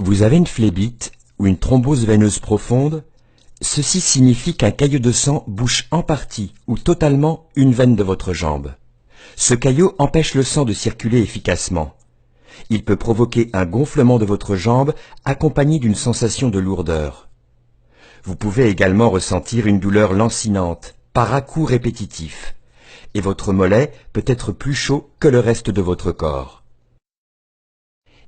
Vous avez une phlébite ou une thrombose veineuse profonde. Ceci signifie qu'un caillot de sang bouche en partie ou totalement une veine de votre jambe. Ce caillot empêche le sang de circuler efficacement. Il peut provoquer un gonflement de votre jambe accompagné d'une sensation de lourdeur. Vous pouvez également ressentir une douleur lancinante, par à-coups répétitifs, et votre mollet peut être plus chaud que le reste de votre corps.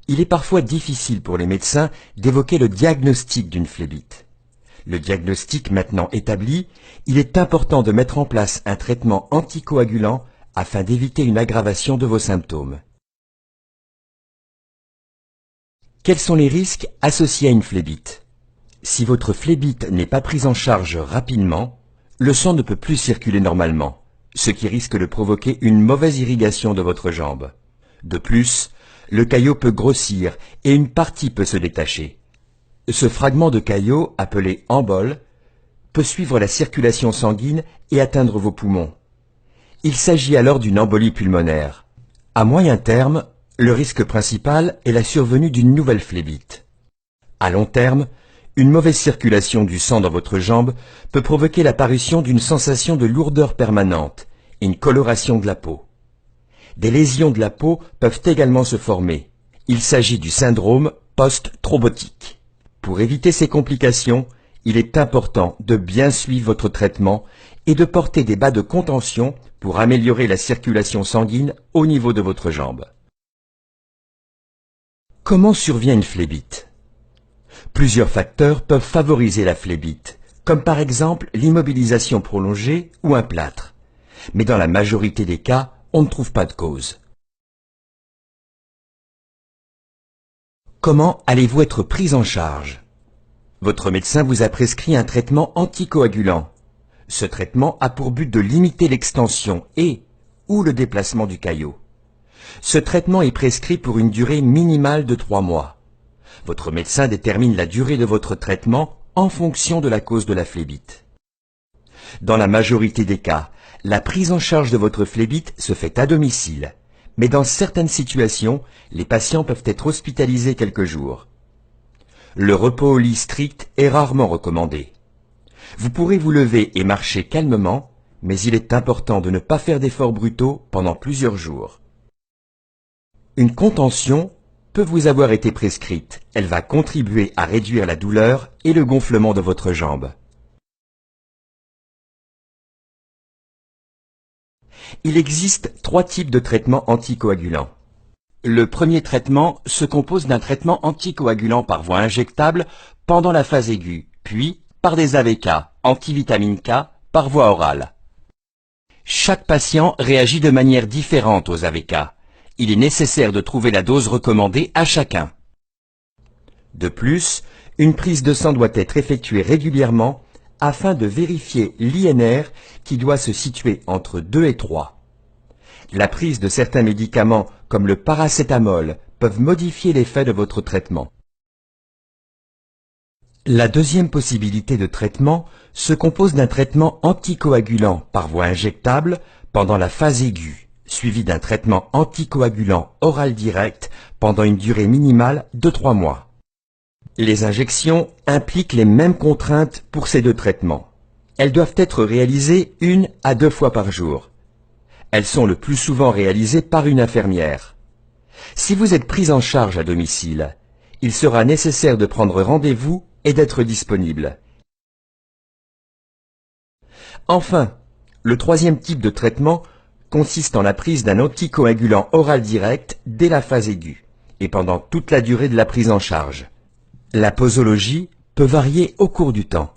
Il est parfois difficile pour les médecins d'évoquer le diagnostic d'une phlébite. Le diagnostic maintenant établi, il est important de mettre en place un traitement anticoagulant afin d'éviter une aggravation de vos symptômes. Quels sont les risques associés à une phlébite? Si votre phlébite n'est pas prise en charge rapidement, le sang ne peut plus circuler normalement, ce qui risque de provoquer une mauvaise irrigation de votre jambe. De plus, le caillot peut grossir et une partie peut se détacher. Ce fragment de caillot, appelé embole, peut suivre la circulation sanguine et atteindre vos poumons. Il s'agit alors d'une embolie pulmonaire. À moyen terme, le risque principal est la survenue d'une nouvelle phlébite. À long terme, une mauvaise circulation du sang dans votre jambe peut provoquer l'apparition d'une sensation de lourdeur permanente et une coloration de la peau. Des lésions de la peau peuvent également se former. Il s'agit du syndrome post-thrombotique. Pour éviter ces complications, il est important de bien suivre votre traitement et de porter des bas de contention pour améliorer la circulation sanguine au niveau de votre jambe. Comment survient une phlébite? Plusieurs facteurs peuvent favoriser la phlébite, comme par exemple l'immobilisation prolongée ou un plâtre. Mais dans la majorité des cas, on ne trouve pas de cause. Comment allez-vous être pris en charge? Votre médecin vous a prescrit un traitement anticoagulant. Ce traitement a pour but de limiter l'extension ou le déplacement du caillot. Ce traitement est prescrit pour une durée minimale de 3 mois. Votre médecin détermine la durée de votre traitement en fonction de la cause de la phlébite. Dans la majorité des cas, la prise en charge de votre phlébite se fait à domicile, mais dans certaines situations, les patients peuvent être hospitalisés quelques jours. Le repos au lit strict est rarement recommandé. Vous pourrez vous lever et marcher calmement, mais il est important de ne pas faire d'efforts brutaux pendant plusieurs jours. Une contention peut vous avoir été prescrite. Elle va contribuer à réduire la douleur et le gonflement de votre jambe. Il existe 3 types de traitements anticoagulants. Le premier traitement se compose d'un traitement anticoagulant par voie injectable pendant la phase aiguë, puis par des AVK, antivitamine K, par voie orale. Chaque patient réagit de manière différente aux AVK. Il est nécessaire de trouver la dose recommandée à chacun. De plus, une prise de sang doit être effectuée régulièrement afin de vérifier l'INR qui doit se situer entre 2 et 3. La prise de certains médicaments comme le paracétamol peuvent modifier l'effet de votre traitement. La deuxième possibilité de traitement se compose d'un traitement anticoagulant par voie injectable pendant la phase aiguë, suivi d'un traitement anticoagulant oral direct pendant une durée minimale de 3 mois. Les injections impliquent les mêmes contraintes pour ces 2 traitements. Elles doivent être réalisées 1 à 2 fois par jour. Elles sont le plus souvent réalisées par une infirmière. Si vous êtes pris en charge à domicile, il sera nécessaire de prendre rendez-vous et d'être disponible. Enfin, le troisième type de traitement consiste en la prise d'un anticoagulant oral direct dès la phase aiguë et pendant toute la durée de la prise en charge. La posologie peut varier au cours du temps.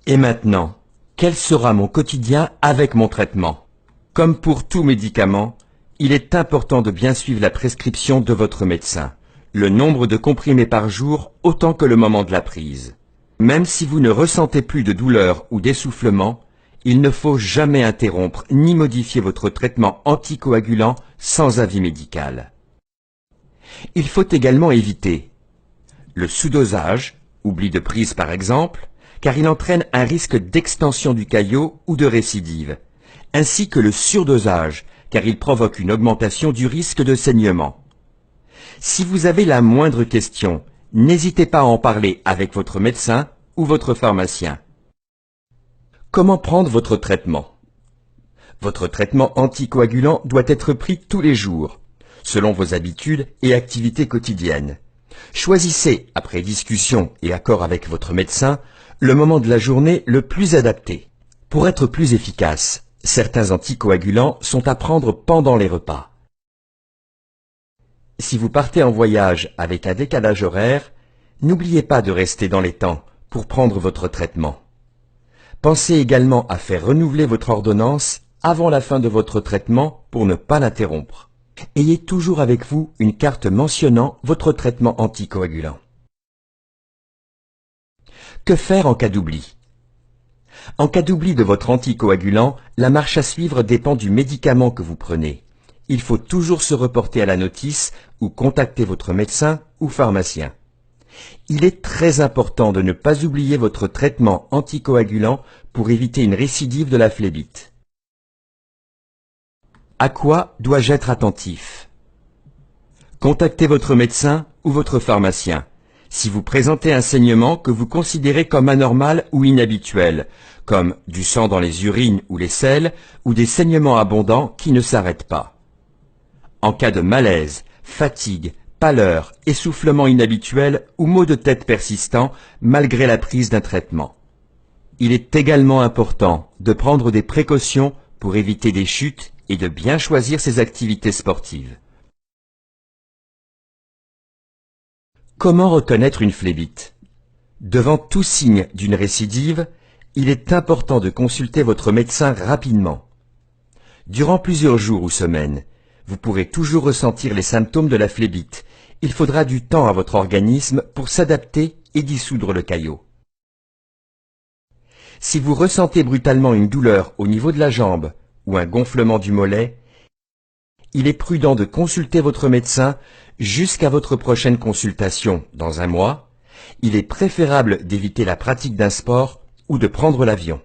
Et maintenant, quel sera mon quotidien avec mon traitement? Comme pour tout médicament, il est important de bien suivre la prescription de votre médecin, le nombre de comprimés par jour autant que le moment de la prise. Même si vous ne ressentez plus de douleur ou d'essoufflement, il ne faut jamais interrompre ni modifier votre traitement anticoagulant sans avis médical. Il faut également éviter le sous-dosage, oubli de prise par exemple, car il entraîne un risque d'extension du caillot ou de récidive, ainsi que le surdosage, car il provoque une augmentation du risque de saignement. Si vous avez la moindre question, n'hésitez pas à en parler avec votre médecin ou votre pharmacien. Comment prendre votre traitement? Votre traitement anticoagulant doit être pris tous les jours, selon vos habitudes et activités quotidiennes. Choisissez, après discussion et accord avec votre médecin, le moment de la journée le plus adapté. Pour être plus efficace, certains anticoagulants sont à prendre pendant les repas. Si vous partez en voyage avec un décalage horaire, n'oubliez pas de rester dans les temps pour prendre votre traitement. Pensez également à faire renouveler votre ordonnance avant la fin de votre traitement pour ne pas l'interrompre. Ayez toujours avec vous une carte mentionnant votre traitement anticoagulant. Que faire en cas d'oubli? En cas d'oubli de votre anticoagulant, la marche à suivre dépend du médicament que vous prenez. Il faut toujours se reporter à la notice ou contacter votre médecin ou pharmacien. Il est très important de ne pas oublier votre traitement anticoagulant pour éviter une récidive de la phlébite. À quoi dois-je être attentif? Contactez votre médecin ou votre pharmacien si vous présentez un saignement que vous considérez comme anormal ou inhabituel, comme du sang dans les urines ou les selles, ou des saignements abondants qui ne s'arrêtent pas. En cas de malaise, fatigue, pâleur, essoufflement inhabituel ou maux de tête persistants malgré la prise d'un traitement. Il est également important de prendre des précautions pour éviter des chutes et de bien choisir ses activités sportives. Comment reconnaître une phlébite? Devant tout signe d'une récidive, il est important de consulter votre médecin rapidement. Durant plusieurs jours ou semaines, vous pourrez toujours ressentir les symptômes de la phlébite. Il faudra du temps à votre organisme pour s'adapter et dissoudre le caillot. Si vous ressentez brutalement une douleur au niveau de la jambe ou un gonflement du mollet, il est prudent de consulter votre médecin jusqu'à votre prochaine consultation dans un mois. Il est préférable d'éviter la pratique d'un sport ou de prendre l'avion.